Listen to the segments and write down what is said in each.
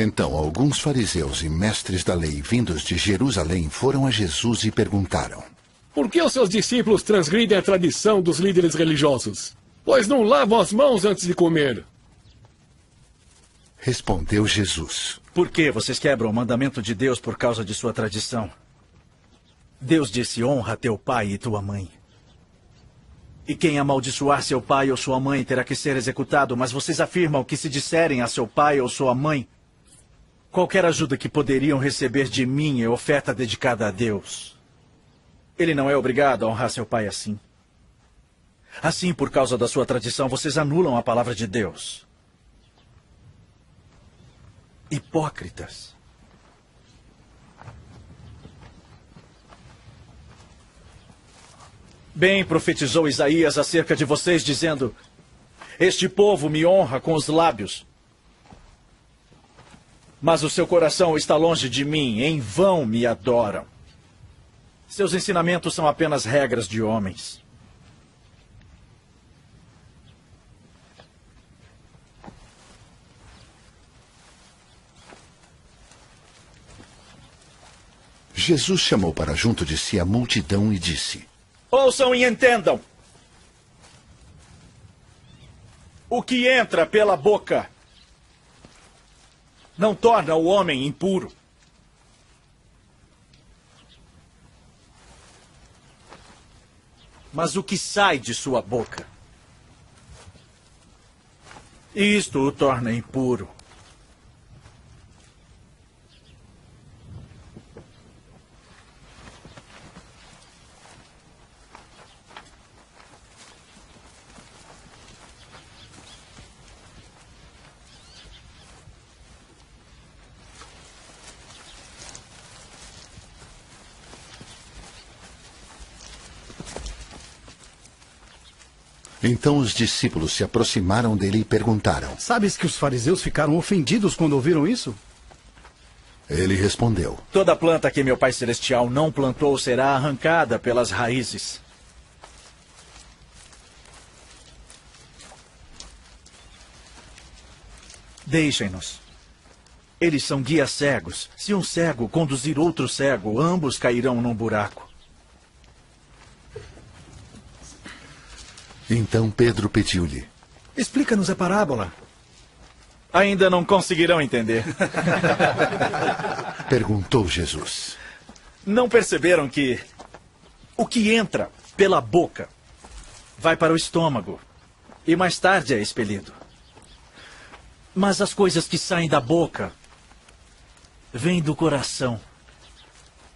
Então, alguns fariseus e mestres da lei vindos de Jerusalém foram a Jesus e perguntaram: Por que os seus discípulos transgridem a tradição dos líderes religiosos? Pois não lavam as mãos antes de comer. Respondeu Jesus: Por que vocês quebram o mandamento de Deus por causa de sua tradição? Deus disse: honra teu pai e tua mãe. E quem amaldiçoar seu pai ou sua mãe terá que ser executado, mas vocês afirmam que se disserem a seu pai ou sua mãe: qualquer ajuda que poderiam receber de mim é oferta dedicada a Deus. Ele não é obrigado a honrar seu pai assim. Assim, por causa da sua tradição, vocês anulam a palavra de Deus. Hipócritas. Bem profetizou Isaías acerca de vocês, dizendo: este povo me honra com os lábios, mas o seu coração está longe de mim, em vão me adoram. Seus ensinamentos são apenas regras de homens. Jesus chamou para junto de si a multidão e disse: Ouçam e entendam. O que entra pela boca não torna o homem impuro. Mas o que sai de sua boca, isto o torna impuro. Então os discípulos se aproximaram dele e perguntaram: Sabes que os fariseus ficaram ofendidos quando ouviram isso? Ele respondeu: Toda planta que meu Pai Celestial não plantou será arrancada pelas raízes. Deixem-nos. Eles são guias cegos. Se um cego conduzir outro cego, ambos cairão num buraco. Então Pedro pediu-lhe: Explica-nos a parábola. Ainda não conseguirão entender. Perguntou Jesus: Não perceberam que o que entra pela boca vai para o estômago e mais tarde é expelido? Mas as coisas que saem da boca vêm do coração.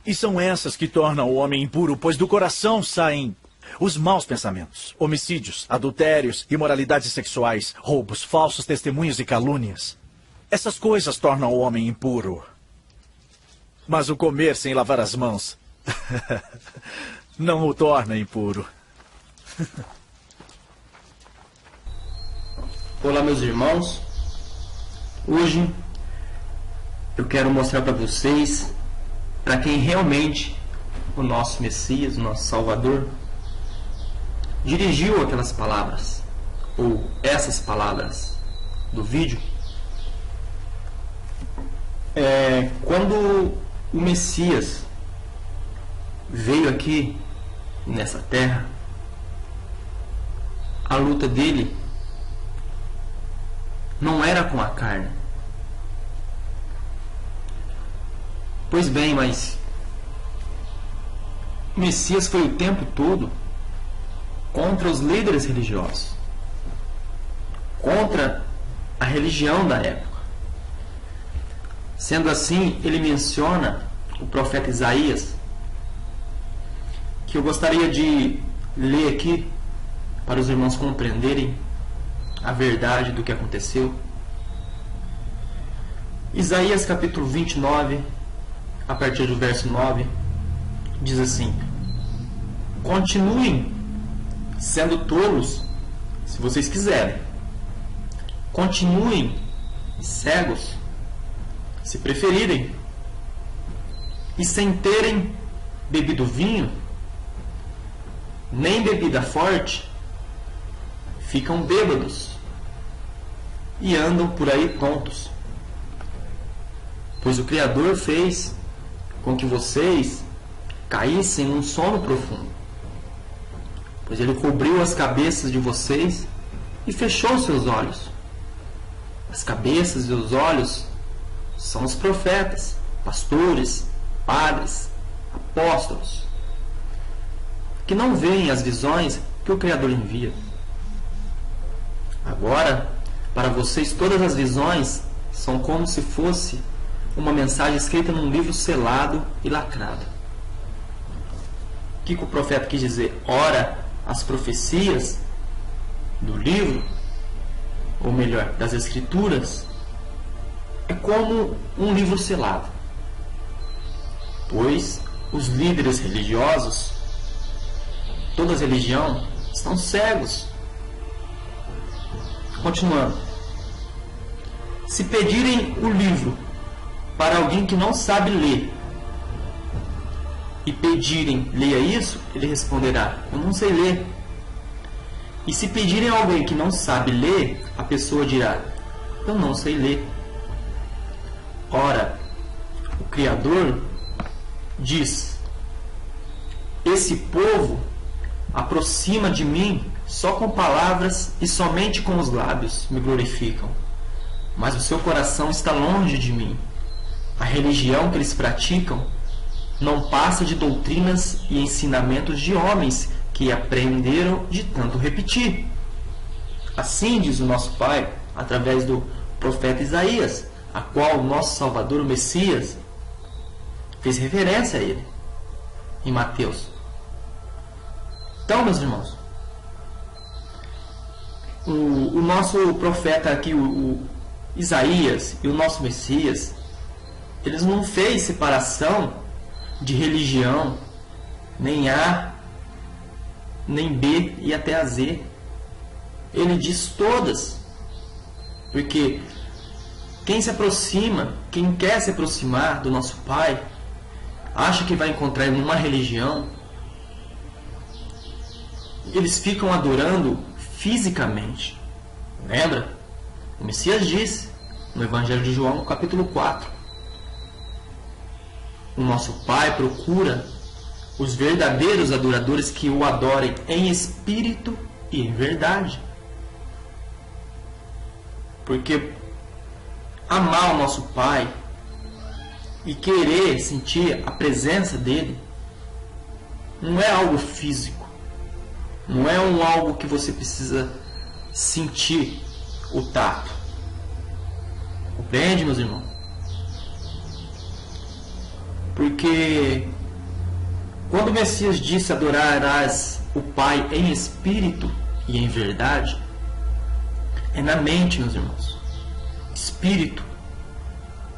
E são essas que tornam o homem impuro, pois do coração saem os maus pensamentos, homicídios, adultérios, imoralidades sexuais, roubos, falsos testemunhos e calúnias. Essas coisas tornam o homem impuro. Mas o comer sem lavar as mãos não o torna impuro. Olá, meus irmãos. Hoje eu quero mostrar para vocês para quem realmente o nosso Messias, o nosso Salvador, dirigiu aquelas palavras, ou essas palavras do vídeo. Quando o Messias veio aqui nessa terra, a luta dele não era com a carne. Pois bem, mas o Messias foi o tempo todo contra os líderes religiosos, contra a religião da época. Sendo assim, ele menciona o profeta Isaías, que eu gostaria de ler aqui para os irmãos compreenderem a verdade do que aconteceu. Isaías capítulo 29, a partir do verso 9, diz assim: Continuem sendo tolos, se vocês quiserem. Continuem cegos, se preferirem. E sem terem bebido vinho, nem bebida forte, ficam bêbados e andam por aí tontos. pois o Criador fez com que vocês caíssem em um sono profundo, pois Ele cobriu as cabeças de vocês e fechou seus olhos. As cabeças e os olhos são os profetas, pastores, padres, apóstolos, que não veem as visões que o Criador envia. Agora, para vocês, todas as visões são como se fosse uma mensagem escrita num livro selado e lacrado. O que o profeta quis dizer? Ora, as profecias do livro, ou melhor, das Escrituras, é como um livro selado, pois os líderes religiosos, toda a religião, estão cegos. Continuando. Se pedirem o livro para alguém que não sabe ler, e pedirem, leia isso, ele responderá, eu não sei ler. E se pedirem a alguém que não sabe ler, a pessoa dirá, eu não sei ler. Ora, o Criador diz, esse povo aproxima de mim só com palavras e somente com os lábios me glorificam, mas o seu coração está longe de mim. A religião que eles praticam não passa de doutrinas e ensinamentos de homens que aprenderam de tanto repetir. Assim diz o nosso Pai, através do profeta Isaías, a qual o nosso Salvador, o Messias, fez referência a ele, em Mateus. Então, meus irmãos, o nosso profeta aqui, o Isaías e o nosso Messias, eles não fez separação de religião, nem A, nem B e até a Z. Ele diz todas. Porque quem se aproxima, quem quer se aproximar do nosso Pai, acha que vai encontrar em uma religião. Eles ficam adorando fisicamente. Lembra? O Messias disse no Evangelho de João, capítulo 4. O nosso Pai procura os verdadeiros adoradores que o adorem em espírito e em verdade. Porque amar o nosso Pai e querer sentir a presença dele não é algo físico. Não é algo que você precisa sentir o tato. Compreende, meus irmãos? Porque quando o Messias disse adorarás o Pai em espírito e em verdade, é na mente, meus irmãos. Espírito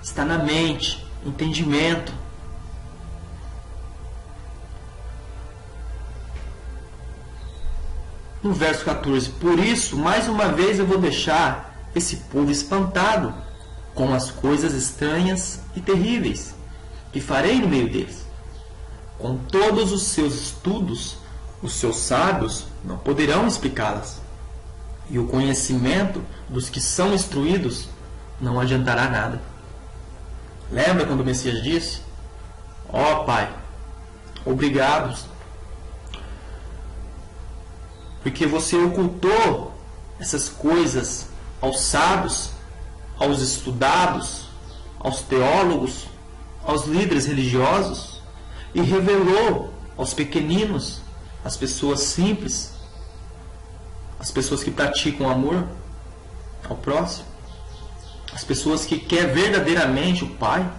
está na mente, entendimento. No verso 14, por isso, mais uma vez eu vou deixar esse povo espantado com as coisas estranhas e terríveis que farei no meio deles. Com todos os seus estudos, os seus sábios não poderão explicá-las. E o conhecimento dos que são instruídos não adiantará nada. Lembra quando o Messias disse? Ó Pai, obrigado, porque você ocultou essas coisas aos sábios, aos estudados, aos teólogos, aos líderes religiosos, e revelou aos pequeninos, às pessoas simples, as pessoas que praticam amor ao próximo, as pessoas que querem verdadeiramente o Pai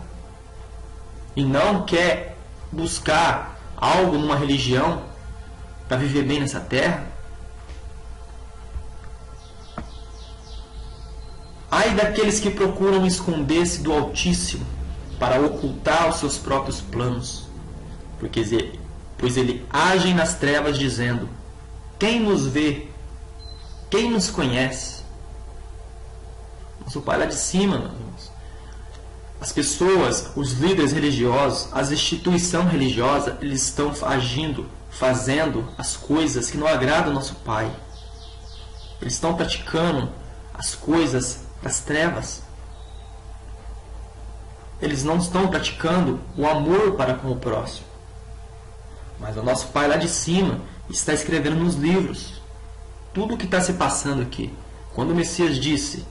e não quer buscar algo numa religião para viver bem nessa terra. Ai daqueles que procuram esconder-se do Altíssimo para ocultar os seus próprios planos, pois ele age nas trevas dizendo, quem nos vê? Quem nos conhece? Nosso Pai lá de cima, meus irmãos. As pessoas, os líderes religiosos, as instituições religiosas, eles estão agindo, fazendo as coisas que não agradam ao nosso Pai. Eles estão praticando as coisas das trevas. eles não estão praticando o amor para com o próximo. Mas o nosso Pai lá de cima está escrevendo nos livros tudo o que está se passando aqui. Quando o Messias disse: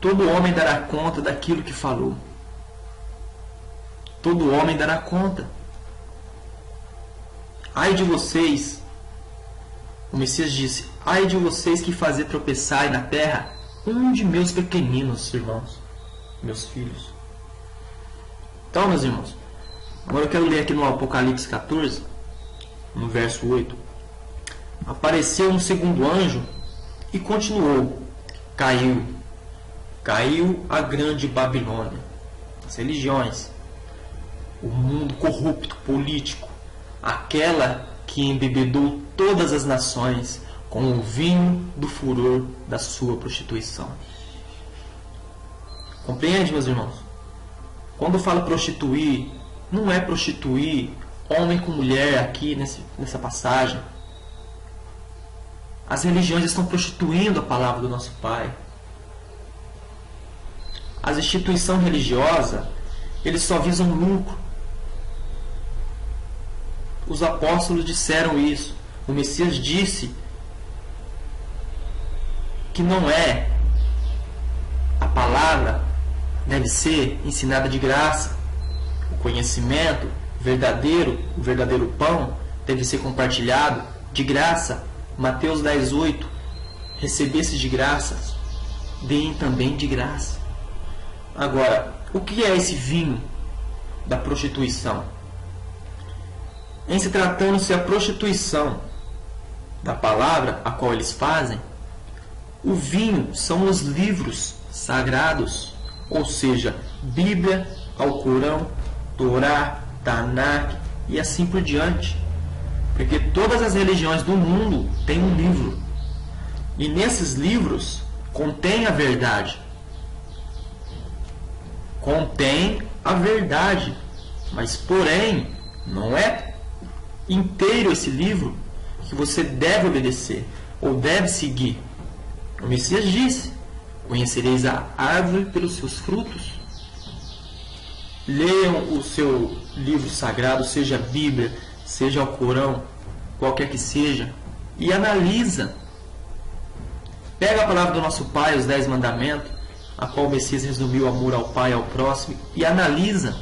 todo homem dará conta daquilo que falou. Todo homem dará conta. Ai de vocês, o Messias disse: ai de vocês que fazer tropeçar na terra um de meus pequeninos irmãos, meus filhos. Então, meus irmãos, agora eu quero ler aqui no Apocalipse 14, no verso 8. Apareceu um segundo anjo e continuou: caiu a grande Babilônia, as religiões, o mundo corrupto, político, aquela que embebedou todas as nações com o vinho do furor da sua prostituição. Compreende, meus irmãos? Quando fala prostituir, não é prostituir homem com mulher aqui nessa passagem. As religiões estão prostituindo a palavra do nosso Pai. As instituições religiosas, eles só visam lucro. Os apóstolos disseram isso. O Messias disse que não é a palavra deve ser ensinada de graça. O conhecimento verdadeiro, o verdadeiro pão, deve ser compartilhado de graça. Mateus 10:8. Recebesse de graça, deem também de graça. Agora, o que é esse vinho da prostituição? Em se tratando-se a prostituição da palavra a qual eles fazem, o vinho são os livros sagrados, ou seja, Bíblia, Alcorão, Torá, Tanakh e assim por diante. Porque todas as religiões do mundo têm um livro. E nesses livros contém a verdade. Contém a verdade. Mas, porém, não é inteiro esse livro que você deve obedecer ou deve seguir. O Messias disse: conhecereis a árvore pelos seus frutos. Leiam o seu livro sagrado, seja a Bíblia, seja o Corão, qualquer que seja, e analisa. Pega a palavra do nosso Pai, os 10 mandamentos, a qual o Messias resumiu o amor ao Pai e ao próximo, e analisa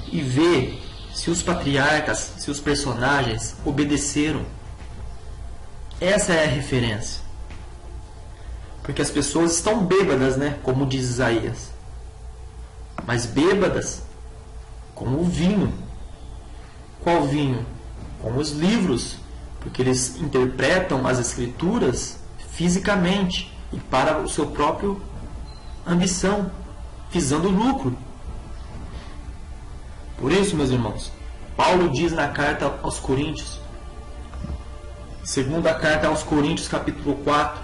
e vê se os patriarcas, se os personagens obedeceram. Essa é a referência. Porque as pessoas estão bêbadas, né? Como diz Isaías. Mas bêbadas como o vinho. Qual vinho? Como os livros. Porque eles interpretam as escrituras fisicamente e para o seu próprio ambição, visando lucro. Por isso, meus irmãos, Paulo diz na carta aos Coríntios, segunda carta aos Coríntios, capítulo 4,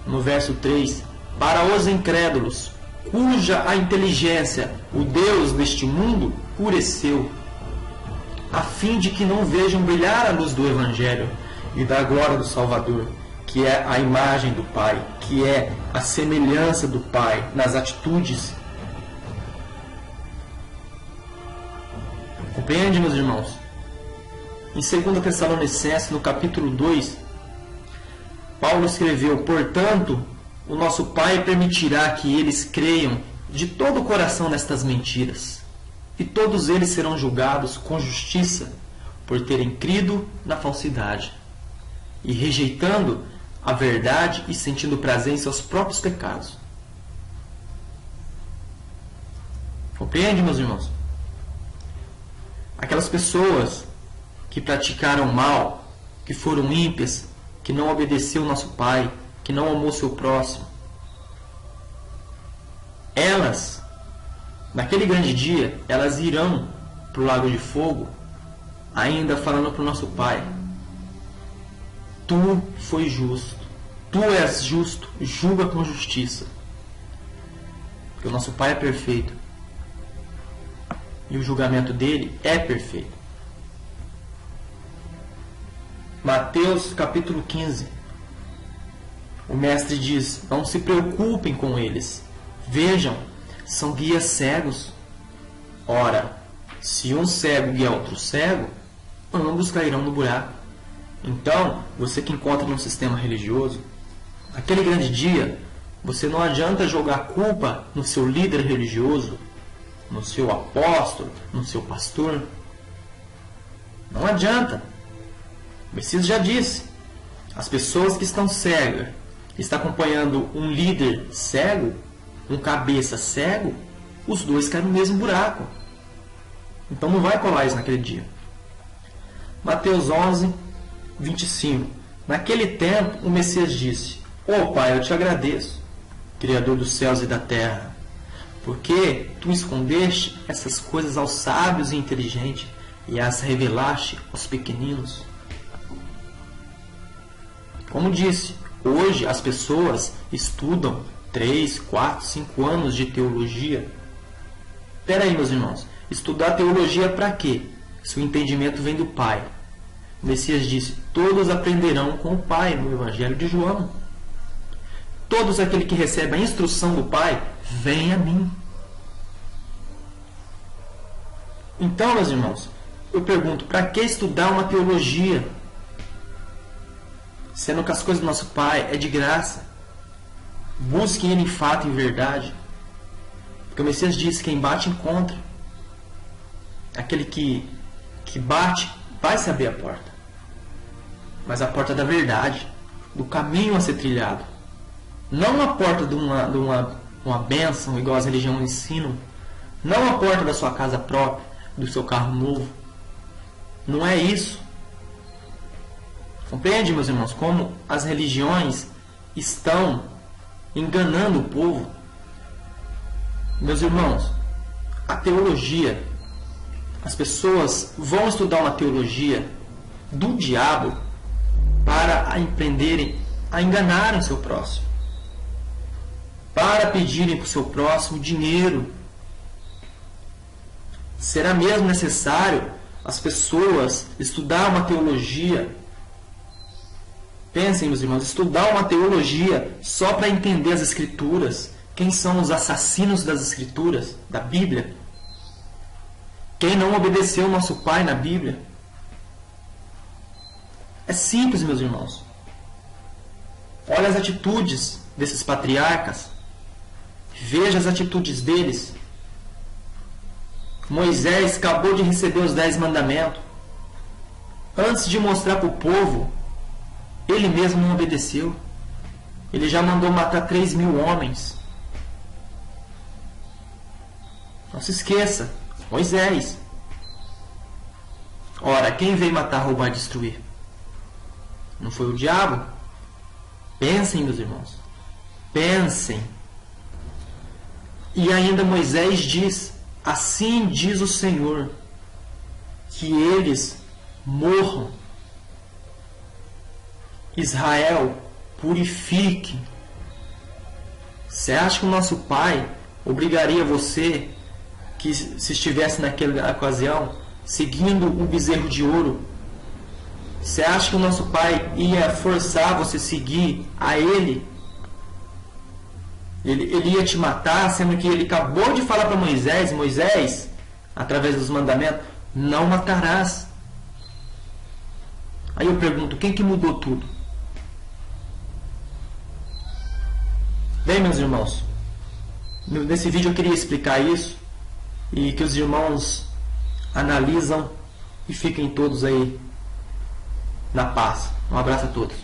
no verso 3, para os incrédulos, cuja a inteligência o Deus deste mundo pureceu, a fim de que não vejam brilhar a luz do Evangelho e da glória do Salvador, que é a imagem do Pai, que é a semelhança do Pai nas atitudes. Compreende, meus irmãos? Em 2 Tessalonicenses, no capítulo 2, Paulo escreveu: portanto, o nosso Pai permitirá que eles creiam de todo o coração nestas mentiras, e todos eles serão julgados com justiça por terem crido na falsidade e rejeitando a verdade e sentindo prazer em seus próprios pecados. Compreende, meus irmãos? Aquelas pessoas que praticaram mal, que foram ímpias, que não obedeceu o nosso Pai, que não amou seu próximo, elas, naquele grande dia, elas irão para o lago de fogo, ainda falando para o nosso Pai: tu foi justo, tu és justo, julga com justiça. Porque o nosso Pai é perfeito. E o julgamento dele é perfeito. Mateus capítulo 15. O mestre diz: não se preocupem com eles. Vejam são guias cegos. Ora, se um cego guia outro cego, ambos cairão no buraco. Então, você que encontra num sistema religioso, naquele grande dia, você não adianta jogar a culpa no seu líder religioso, no seu apóstolo, no seu pastor. Não adianta. O Messias já disse, as pessoas que estão cegas, que estão acompanhando um líder cego, um cabeça cego, os dois caem no mesmo buraco. Então não vai colar isso naquele dia. Mateus 11, 25. Naquele tempo o Messias disse: Ó Pai, eu te agradeço, Criador dos céus e da terra, porque tu escondeste essas coisas aos sábios e inteligentes e as revelaste aos pequeninos. Como disse, hoje as pessoas estudam 3, 4, 5 anos de teologia. Espera aí, meus irmãos. Estudar teologia para quê? Se o entendimento vem do Pai. O Messias disse: todos aprenderão com o Pai, no Evangelho de João. Todos aqueles que recebem a instrução do Pai, vêm a mim. Então, meus irmãos, eu pergunto, para que estudar uma teologia? Sendo que as coisas do nosso Pai é de graça. Busquem Ele em fato e em verdade. Porque o Messias disse: quem bate, encontra. Aquele que bate, vai se abrir a porta. Mas a porta da verdade, do caminho a ser trilhado. Não a porta de uma bênção, igual as religiões ensinam. Não a porta da sua casa própria, do seu carro novo. Não é isso. Compreende, meus irmãos, como as religiões estão enganando o povo? Meus irmãos, a teologia, as pessoas vão estudar uma teologia do diabo para aprenderem a enganar o seu próximo, para pedirem para o seu próximo dinheiro. Será mesmo necessário as pessoas estudar uma teologia? Pensem, meus irmãos, estudar uma teologia só para entender as Escrituras. Quem são os assassinos das Escrituras, da Bíblia? Quem não obedeceu o nosso Pai na Bíblia? É simples, meus irmãos. Olha as atitudes desses patriarcas. Veja as atitudes deles. Moisés acabou de receber os 10 mandamentos. Antes de mostrar para o povo, ele mesmo não obedeceu. Ele já mandou matar 3.000 homens. Não se esqueça, Moisés. Ora, quem veio matar, roubar e destruir? Não foi o diabo? Pensem, meus irmãos. Pensem. E ainda Moisés diz: assim diz o Senhor, que eles morram. Israel, purifique. Você acha que o nosso Pai obrigaria você, que se estivesse naquela ocasião, seguindo o bezerro de ouro? Você acha que o nosso Pai ia forçar você a seguir a Ele? Ele ia te matar, sendo que Ele acabou de falar para Moisés: Moisés, através dos mandamentos, não matarás. Aí eu pergunto, quem que mudou tudo? Bem, meus irmãos, nesse vídeo eu queria explicar isso, e que os irmãos analisam e fiquem todos aí na paz. Um abraço a todos.